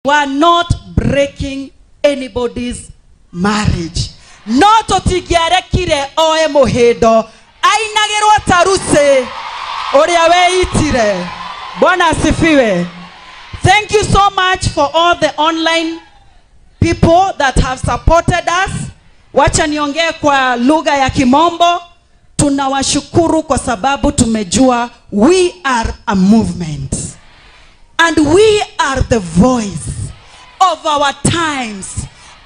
We are not breaking anybody's marriage. Not otigiare kire oe mohedo. Ainagero taruse. Oriawe itire. Bwana asifiwe. Thank you so much for all the online people that have supported us. Wacha niongee kwa lugha ya Kimombo. Tunawashukuru kwa sababu tumejua we are a movement. And we are the voice of our times,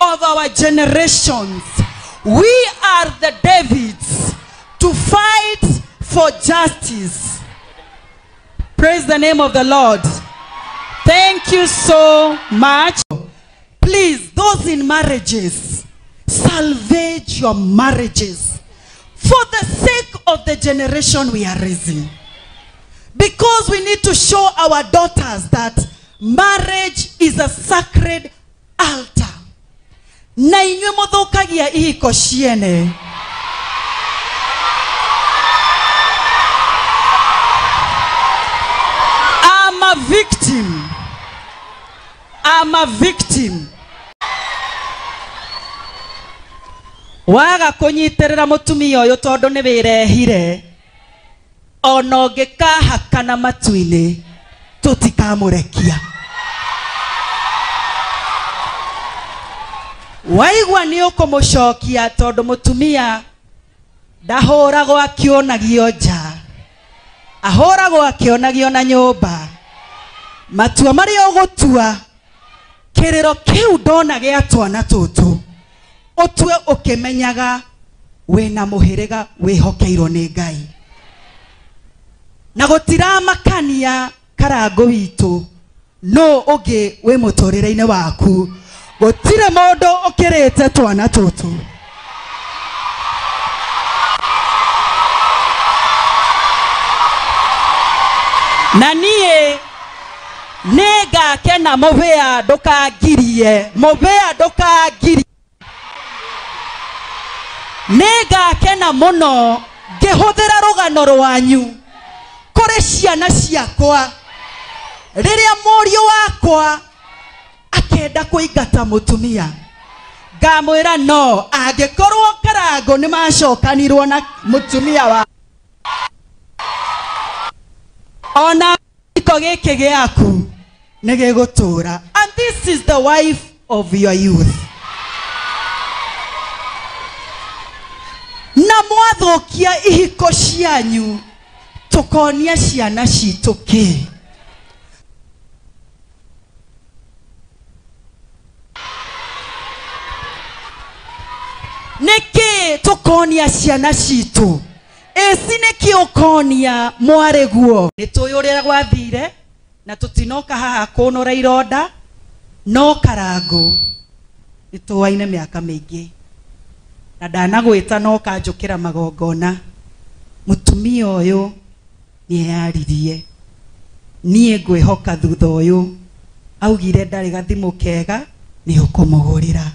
of our generations. We are the Davids to fight for justice. Praise the name of the Lord. Thank you so much. Please, those in marriages, salvage your marriages for the sake of the generation we are raising. Because we need to show our daughters that marriage is a sacred altar. Na inywe muthukagia ihiko ciene. I'm a victim. I'm a victim. Waga kunyiterera mutumia uyu tondu ni wirehire. Ono gekahakana matuine tutikamurekia. Waigwa ni ukumucokia tondu mutumia ndahoragwo akionagio nja, ahoragwo akionagio na nyumba. Matua mari ogutua kiriro kiu ndona gia twana tutu otwe ukimenyaga wina muhiriga wihokeirwo ni Ngai. Na gutira makania karago witu no oge we mutorere-ine waku gutire mundu ukirite twana tutu. Na nie nega kena mubea ndukagirie, mubea ndukagirie. Nega kena muno ngihuthira rugano rwanyu kore ciana ciakwa riria morio wakwa akenda kuingata mutumia ngamwira no angikorwo karago ni macokanirwo na mutumia wa ona iko giki giaku ni gigutura. And this is the wife of your youth. Na mwathukia ihiko cianyu tukonia ciana citu ki. Niki tukonia ciana citu esi niki ukonia mwareguo. Nituyurira gwathire na tutinoka haha kunora ironda no karago nituwaine miaka mingi na ndanagwita no kanjukira magongona. Mutumia uyu ni yaririe nie ngwihoka thutha uyu augire ndari gathimu kega ni ukumugurira.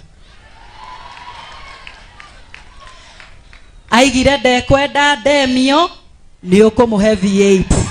Aigire ndekwenda ndemio ni ukumuhe V8.